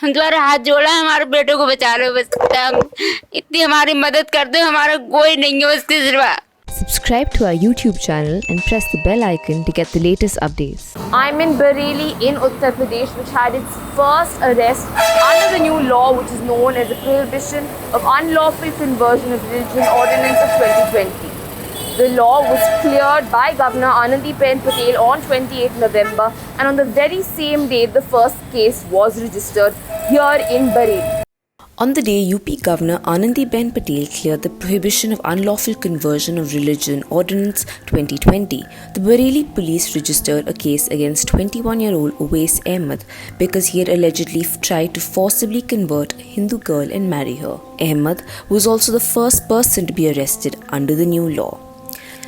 हम तुम्हारे हाथ जोड़ा है, हमारे बेटे को बचा लो बस। इतनी हमारी मदद कर दो, हमारा कोई नहीं है उसके सिवा। Subscribe to our YouTube channel and press the bell icon to get the latest updates. I'm in Bareilly in Uttar Pradesh, which had its first arrest under the new law which is known as the Prohibition of Unlawful Conversion of Religion Ordinance of 2020. The law was cleared by Governor Anandiben Patel on 28 November, and on the very same day the first case was registered here in Bareilly. On the day UP Governor Anandiben Patel cleared the Prohibition of Unlawful Conversion of Religion Ordinance 2020, the Bareilly police registered a case against 21-year-old Uwais Ahmed because he had allegedly tried to forcibly convert a Hindu girl and marry her. Ahmed was also the first person to be arrested under the new law.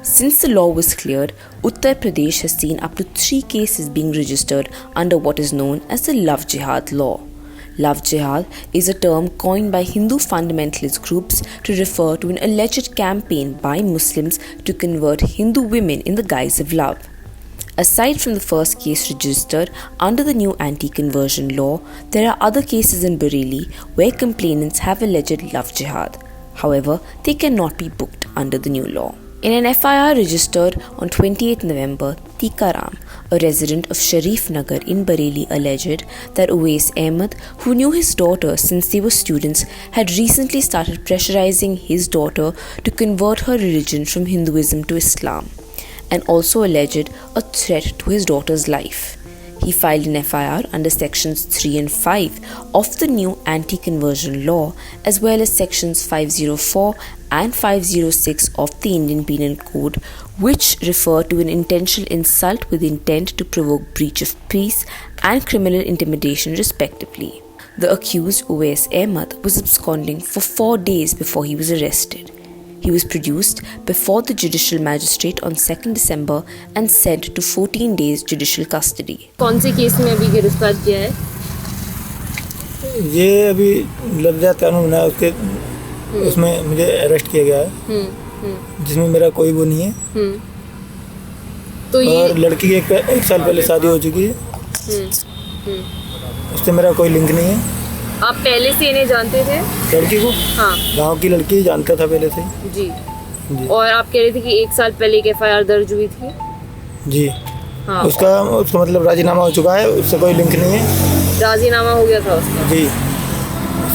Since the law was cleared, Uttar Pradesh has seen up to 3 cases being registered under what is known as the Love Jihad law. Love Jihad is a term coined by Hindu fundamentalist groups to refer to an alleged campaign by Muslims to convert Hindu women in the guise of love. Aside from the first case registered under the new anti-conversion law, there are other cases in Bareilly where complainants have alleged love jihad. However, they cannot be booked under the new law. In an FIR registered on 28 November, Tikaram, a resident of Sharif Nagar in Bareilly, alleged that Uwais Ahmed, who knew his daughter since they were students, had recently started pressurizing his daughter to convert her religion from Hinduism to Islam, and also alleged a threat to his daughter's life. He filed an FIR under sections 3 and 5 of the new anti-conversion law, as well as sections 504 and 506 of the Indian Penal Code, which refer to an intentional insult with intent to provoke breach of peace and criminal intimidation respectively. The accused Uwais Ahmed was absconding for 4 days before he was arrested. He was produced before the judicial magistrate on 2nd December and sent to 14 days judicial custody. कौन से case में अभी गिरफ्तार किया है? ये अभी लफ्ज़ कानून है उसके उसमें मुझे अरेस्ट किया गया है, जिसमें मेरा कोई वो नहीं है। तो ये और लड़की की एक साल पहले शादी हो चुकी है, उससे मेरा कोई लिंक नहीं है। आप पहले से इन्हें जानते थे? लड़की को हाँ गांव की लड़की जानता था पहले से। जी। और आप कह रहे थे कि 1 साल पहले एक FIR दर्ज हुई थी? जी। हाँ। उसका मतलब राजीनामा हो चुका है, उससे कोई लिंक नहीं है। राजीनामा हो गया था उसका? जी।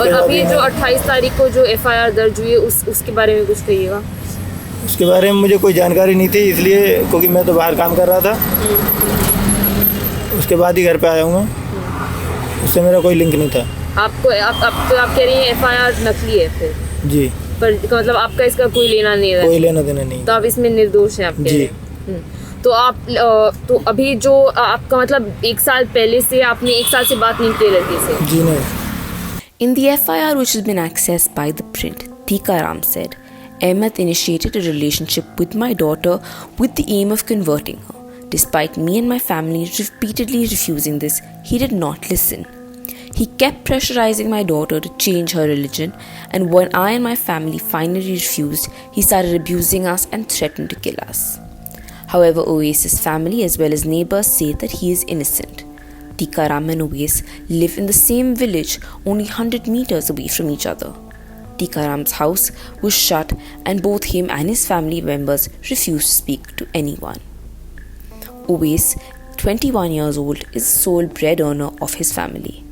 और अभी जो 28 तारीख को जो FIR दर्ज हुई है उसके बारे में कुछ कहिएगा। उसके बारे में मुझे कोई जानकारी नहीं थी, इसलिए क्योंकि मैं तो बाहर काम कर रहा था, उसके बाद ही घर पे आया हूँ। उससे मेरा कोई लिंक नहीं था। आपको आप कह रही हैं FIR नकली है फिर? जी। पर मतलब आपका इसका कोई लेना नहीं है? कोई लेना देना नहीं। तो आप इसमें निर्दोष हैं, आप कह रहे हैं। तो आप तो अभी जो आपका मतलब 1 साल पहले से आपने 1 साल से बात नहीं की लड़की से? जी नहीं। In the FIR which has been accessed by the print, Tikaram said, Ahmed initiated a relationship with my daughter with the aim of converting her. Despite me and my family repeatedly refusing this, he did not listen. He kept pressurizing my daughter to change her religion, and when I and my family finally refused, he started abusing us and threatened to kill us. However, Uwais's family as well as neighbors say that he is innocent. Tikaram and Uwais live in the same village, only 100 meters away from each other. Tikaram's house was shut, and both him and his family members refused to speak to anyone. Uwais, 21 years old, is the sole breadwinner of his family.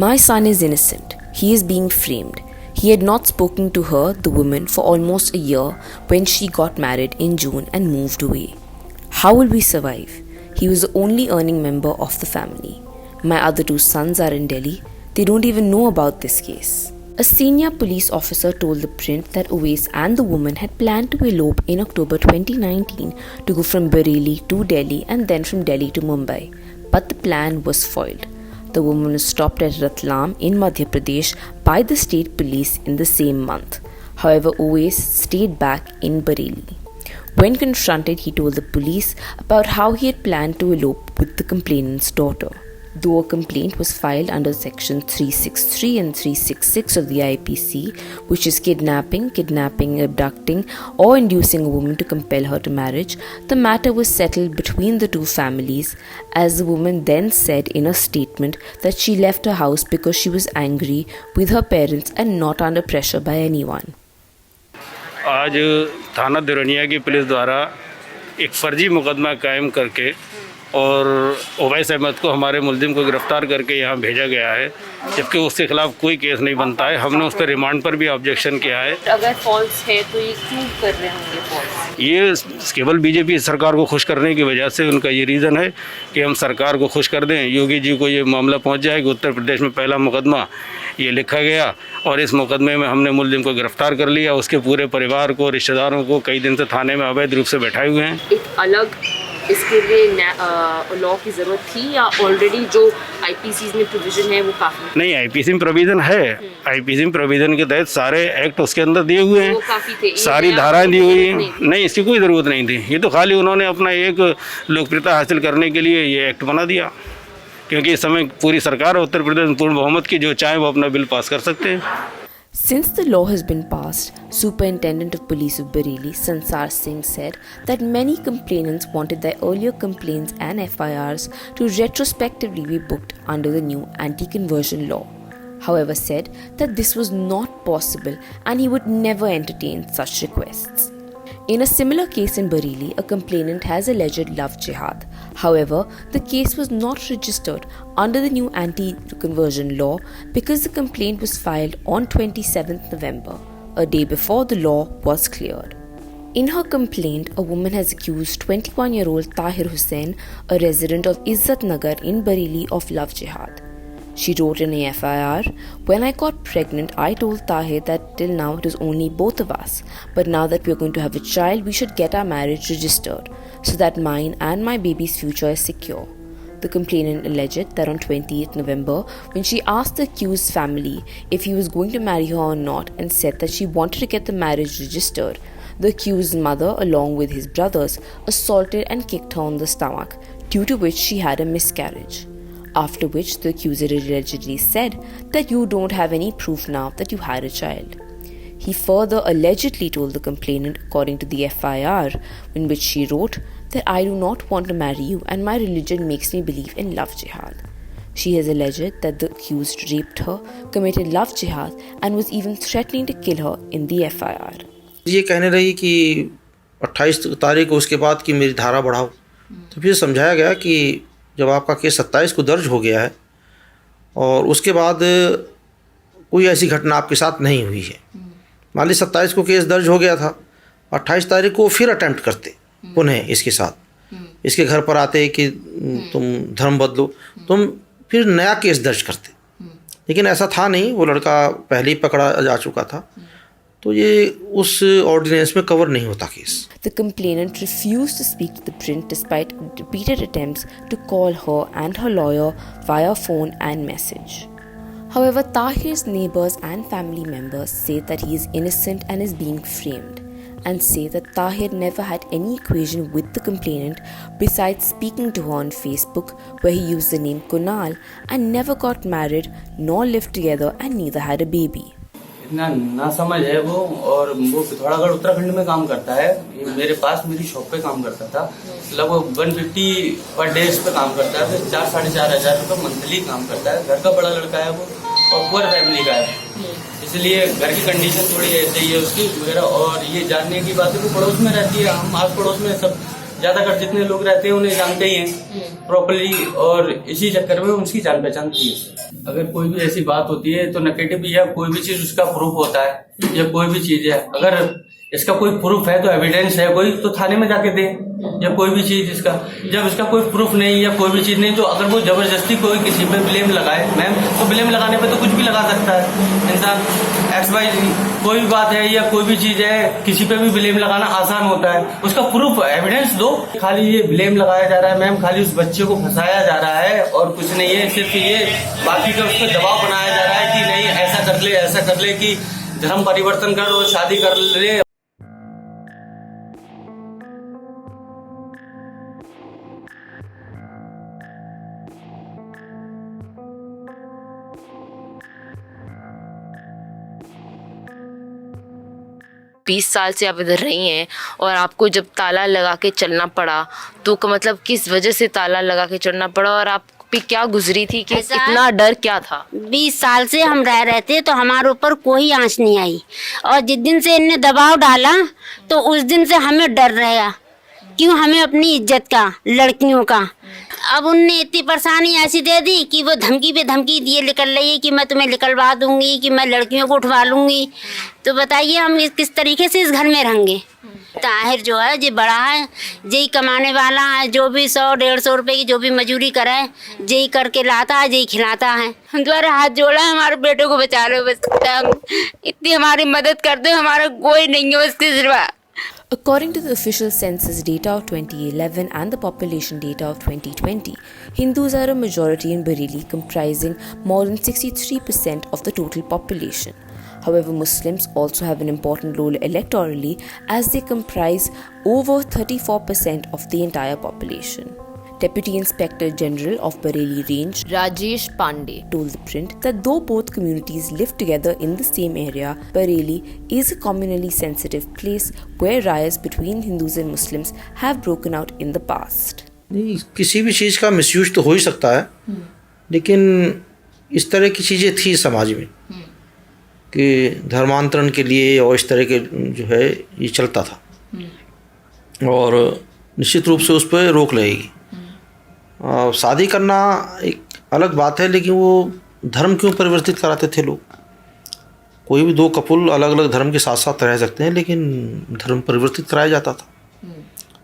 My son is innocent. He is being framed. He had not spoken to her, the woman, for almost a year when she got married in June and moved away. How will we survive? He was the only earning member of the family. My other 2 sons are in Delhi. They don't even know about this case. A senior police officer told the print that Uwais and the woman had planned to elope in October 2019 to go from Bareilly to Delhi and then from Delhi to Mumbai. But the plan was foiled. The woman was stopped at Ratlam in Madhya Pradesh by the state police in the same month. However, Uwais stayed back in Bareilly. When confronted, he told the police about how he had planned to elope with the complainant's daughter. Though a complaint was filed under Section 363 and 366 of the IPC, which is kidnapping, abducting, or inducing a woman to compel her to marriage, the matter was settled between the two families, as the woman then said in a statement that she left her house because she was angry with her parents and not under pressure by anyone. आज थाना दिरोनिया की police द्वारा एक फर्जी मुकदमा कायम करके और उवैस अहमद को, हमारे मुलजिम को गिरफ़्तार करके यहाँ भेजा गया है, जबकि उसके खिलाफ कोई केस नहीं बनता है। हमने उस पर रिमांड पर भी ऑब्जेक्शन किया है। अगर फॉल्स है तो ये क्यों कर रहे होंगे फॉल्स? ये केवल बीजेपी सरकार को खुश करने की वजह से उनका ये रीज़न है कि हम सरकार को खुश कर दें, योगी जी को ये मामला पहुँच जाएगा। उत्तर प्रदेश में पहला मुकदमा ये लिखा गया और इस मुकदमे में हमने मुलजिम को गिरफ़्तार कर लिया। उसके पूरे परिवार को, रिश्तेदारों को कई दिन से थाने में अवैध रूप से बैठाए हुए हैं। एक अलग इसके लिए लॉ की ज़रूरत थी या ऑलरेडी जो आईपीसी में प्रोविज़न है वो काफ़ी? नहीं, आईपीसी में प्रोविज़न है। आईपीसी में प्रोविज़न के तहत सारे एक्ट उसके अंदर दिए हुए हैं, वो काफ़ी थे, सारी धाराएं दी हुई हैं। नहीं, इसकी कोई ज़रूरत नहीं थी। ये तो खाली उन्होंने अपना एक लोकप्रियता हासिल करने के लिए ये एक्ट बना दिया, क्योंकि इस समय पूरी सरकार उत्तर प्रदेश में पूर्ण बहुमत की, जो चाहे वो अपना बिल पास कर सकते हैं। Since the law has been passed, Superintendent of Police of Bareilly, Sansar Singh, said that many complainants wanted their earlier complaints and FIRs to retrospectively be booked under the new anti-conversion law. However, said that this was not possible and he would never entertain such requests. In a similar case in Bareilly, a complainant has alleged love jihad. However, the case was not registered under the new anti-conversion law because the complaint was filed on 27th November, a day before the law was cleared. In her complaint, a woman has accused 21-year-old Tahir Hussain, a resident of Izzat Nagar in Bareilly, of love jihad. She wrote in a FIR, "When I got pregnant, I told Tahir that till now it was only both of us, but now that we are going to have a child, we should get our marriage registered so that mine and my baby's future is secure." The complainant alleged that on 28th November, when she asked the accused's family if he was going to marry her or not and said that she wanted to get the marriage registered, the accused's mother, along with his brothers, assaulted and kicked her on the stomach, due to which she had a miscarriage. After which the accuser allegedly said that you don't have any proof now that you had a child. He further allegedly told the complainant, according to the FIR, in which she wrote that I do not want to marry you and my religion makes me believe in love jihad. She has alleged that the accused raped her, committed love jihad and was even threatening to kill her in the FIR. ये कहने रही कि 28 तारीख को उसके बाद कि मेरी धारा बढ़ाओ, तो फिर समझाया गया कि जब आपका केस 27 को दर्ज हो गया है और उसके बाद कोई ऐसी घटना आपके साथ नहीं हुई है, मान ली 27 को केस दर्ज हो गया था, 28 तारीख को फिर अटेम्प्ट करते पुनः इसके साथ, इसके घर पर आते कि तुम धर्म बदलो, तुम फिर नया केस दर्ज करते, लेकिन ऐसा था नहीं, वो लड़का पहले ही पकड़ा जा चुका था, तो ये उस ऑर्डिनेंस में कवर नहीं होता case. The complainant refused to speak to the print despite repeated attempts to call her and her lawyer via phone and message. However, Tahir's neighbors and family members say that he is innocent and is being framed, and say that Tahir never had any equation with the complainant besides speaking to her on Facebook, where he used the name Kunal, and never got married nor lived together and neither had a baby. इतना ना समझ है वो, और वो पिथौरागढ़ उत्तराखंड में काम करता है। ये मेरे पास मेरी शॉप पे काम करता था, लगभग 150 पर डे पे काम करता है, तो 4-4.5 हज़ार रुपये मंथली काम करता है। घर का बड़ा लड़का है वो और पुअर फैमिली का है, इसलिए घर की कंडीशन थोड़ी ऐसी है उसकी वगैरह। और ये जानने की बात है, वो पड़ोस में रहती है, हम आस पड़ोस में सब ज़्यादातर जितने लोग रहते हैं उन्हें जानते ही हैं प्रॉपरली, और इसी चक्कर में उसकी जान पहचान थी। अगर कोई भी ऐसी बात होती है तो नेगेटिव या कोई भी चीज उसका प्रूफ होता है या कोई भी चीज है, अगर इसका कोई प्रूफ है तो एविडेंस है कोई, तो थाने में जाके दे, या कोई भी चीज इसका। जब इसका कोई प्रूफ नहीं या कोई भी चीज नहीं, तो अगर वो जबरदस्ती कोई किसी पे ब्लेम लगाए मैम, तो ब्लेम लगाने पे तो कुछ भी लगा सकता है इंसान। XY कोई भी बात है या कोई भी चीज है, किसी पे भी ब्लेम लगाना आसान होता है, उसका प्रूफ एविडेंस दो। खाली ये ब्लेम लगाया जा रहा है मैम, खाली उस बच्चे को फंसाया जा रहा है और कुछ नहीं है, सिर्फ ये बाकी का उसको दबाव बनाया जा रहा है कि नहीं ऐसा कर ले कि धर्म परिवर्तन कर और शादी कर ले। 20 साल से आप इधर रही हैं और आपको जब ताला लगा के चलना पड़ा तो मतलब किस वजह से ताला लगा के चलना पड़ा और आप पे क्या गुजरी थी कि इतना डर क्या था? 20 साल से हम रह रहे थे तो हमारे ऊपर कोई आंच नहीं आई और जिस दिन से इनने दबाव डाला तो उस दिन से हमें डर रहा। क्यों? हमें अपनी इज्जत का, लड़कियों का। अब उनने इतनी परेशानी ऐसी दे दी कि वो धमकी पे धमकी दिए निकल रही है कि मैं तुम्हें निकलवा दूंगी, कि मैं लड़कियों को उठवा लूंगी। तो बताइए हम किस तरीके से इस घर में रहेंगे। ताहिर जो है ये बड़ा है, यही कमाने वाला है, जो भी 100-150 रुपए की जो भी मजूरी करे यही करके लाता है, यही खिलाता है। हम द्वारा हाथ जोड़ा है, हमारे बेटे को बचा लो बस, इतनी हमारी मदद कर दो, हमारा कोई नहीं है उसके सिवा। According to the official census data of 2011 and the population data of 2020, Hindus are a majority in Bareilly, comprising more than 63% of the total population. However, Muslims also have an important role electorally as they comprise over 34% of the entire population. Deputy Inspector General of Bareilly Range, Rajesh Pandey, told the print that though both communities live together in the same area, Bareilly is a communally sensitive place where riots between Hindus and Muslims have broken out in the past. नहीं, किसी भी चीज़ का misuse तो हो ही सकता है, लेकिन इस तरह की चीज़ें थी समाज में कि धर्मांतरण के लिए और इस तरह के जो है ये चलता था और निश्चित रूप से उस पर रोक लगेगी। शादी करना एक अलग बात है, लेकिन वो धर्म क्यों परिवर्तित कराते थे लोग? कोई भी दो कपुल अलग अलग धर्म के साथ साथ रह सकते हैं, लेकिन धर्म परिवर्तित कराया जाता था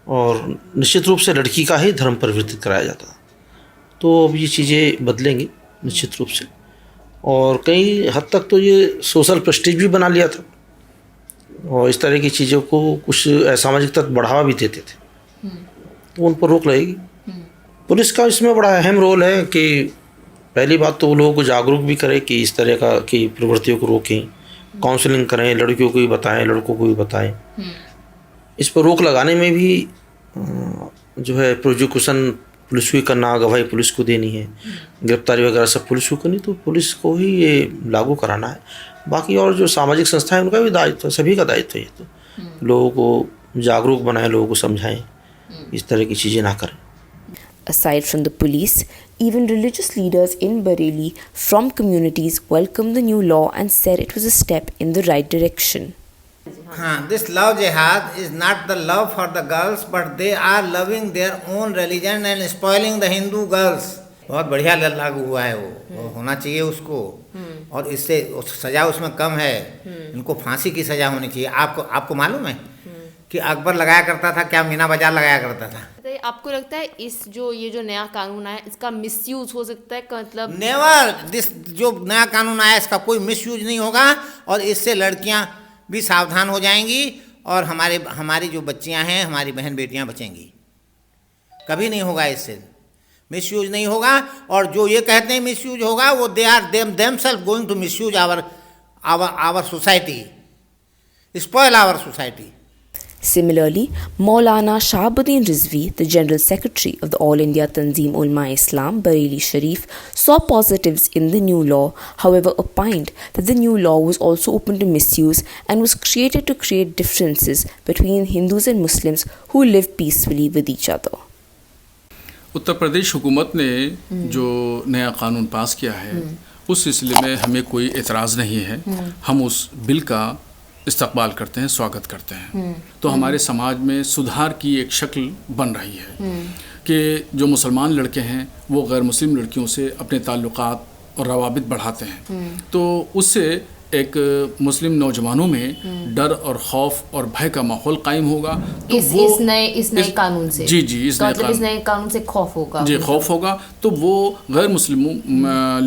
और निश्चित रूप से लड़की का ही धर्म परिवर्तित कराया जाता था। तो अब ये चीज़ें बदलेंगी निश्चित रूप से और कई हद तक तो ये सोशल प्रेस्टीज भी बना लिया था और इस तरह की चीज़ों को कुछ असामाजिक तत्व बढ़ावा भी देते थे, तो उन पर रोक लगेगी। पुलिस का इसमें बड़ा अहम रोल है कि पहली बात तो वो लोगों को जागरूक भी करे कि इस तरह का की प्रवृत्तियों को रोकें, काउंसलिंग करें, लड़कियों को भी बताएं, लड़कों को भी बताएं। इस पर रोक लगाने में भी जो है प्रोसिक्यूशन पुलिस को ही करना, गवाही पुलिस को देनी है, गिरफ्तारी वगैरह सब पुलिस को करनी, तो पुलिस को ही ये लागू कराना है। बाकी और जो सामाजिक संस्थाएं उनका भी दायित्व है, सभी का दायित्व है। तो लोगों को जागरूक बनाएं, लोगों को समझाएं, इस तरह की चीज़ें ना करें। Aside from the police, even religious leaders in Bareilly from communities welcomed the new law and said it was a step in the right direction. This love jihad is not the love for the girls, but they are loving their own religion and spoiling the Hindu girls. बहुत बढ़िया लागू हुआ है वो होना चाहिए उसको, और इससे सज़ा उसमें कम है। इनको फांसी की सज़ा होनी चाहिए। आपको मालूम है कि अकबर लगाया करता था, क्या मीना बाजार लगाया करता था। आपको लगता है ये जो नया कानून आया इसका मिसयूज हो सकता है? मतलब नेवर, दिस जो नया कानून आया इसका कोई मिसयूज नहीं होगा और इससे लड़कियां भी सावधान हो जाएंगी और हमारी जो बच्चियां हैं, हमारी बहन बेटियां बचेंगी। कभी नहीं होगा, इससे मिसयूज नहीं होगा। और जो ये कहते हैं मिसयूज होगा, वो they are themselves going to misuse our society, spoil our society. Similarly, Maulana Shahabuddin Rizvi, the General Secretary of the All India Tanzeem Ulama-e-Islam, Bareilly Sharif, saw positives in the new law, however opined that the new law was also open to misuse and was created to create differences between Hindus and Muslims who live peacefully with each other. Uttar Pradesh हुकूमत ने जो नया कानून पास किया है उस सिलसिले में हमें कोई एतराज़ नहीं है। हम उस बिल का इस्तकबाल करते हैं, स्वागत करते हैं। तो हमारे समाज में सुधार की एक शक्ल बन रही है कि जो मुसलमान लड़के हैं वो गैर मुस्लिम लड़कियों से अपने ताल्लुकात और रवाबित बढ़ाते हैं, तो उससे एक मुस्लिम नौजवानों में डर और खौफ और भय का माहौल कायम होगा। तो इस नए कानून से जी इस नए कानून से खौफ होगा। जी, खौफ होगा, तो वो गैर मुस्लिम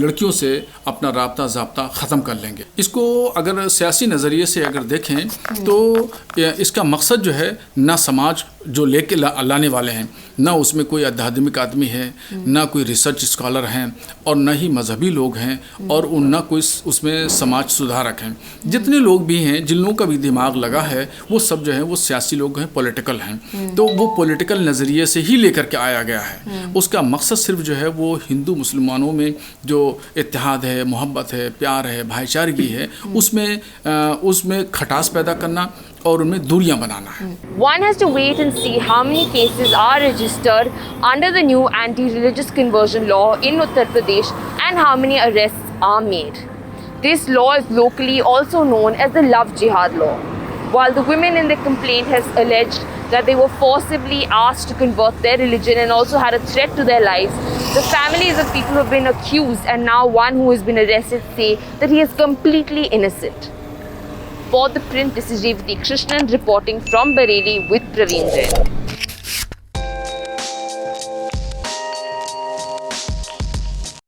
लड़कियों से अपना राब्ता ज़ाब्ता ख़त्म कर लेंगे। इसको अगर सियासी नज़रिए से अगर देखें तो इसका मकसद जो है, ना समाज जो लेके लाने वाले हैं, ना उसमें कोई आध्यात्मिक आदमी है, ना कोई रिसर्च स्कॉलर हैं और ना ही मजहबी लोग हैं और ना कोई उसमें समाज सुधारक हैं। जितने लोग भी हैं, जिन लोगों का भी दिमाग लगा है, वो सब जो है वो सियासी लोग हैं, पॉलिटिकल हैं। तो वो पॉलिटिकल नज़रिए से ही लेकर के आया गया है। उसका मकसद सिर्फ जो है वो हिंदू मुसलमानों में जो इत्तेहाद है, मोहब्बत है, प्यार है, भाईचारगी है, उसमें खटास पैदा करना और उनमें दूरियां बनाना है। One has to wait and see how many cases are registered under the new anti-religious conversion law in Uttar Pradesh and how many arrests are made. This law is locally also known as the love jihad law. While the women in the complaint has alleged that they were forcibly asked to convert their religion and also had a threat to their lives, the families of people who have been accused and now one who has been arrested say that he is completely innocent. For The Print, this is Revati Krishnan reporting from Bareilly with Praveen Jain.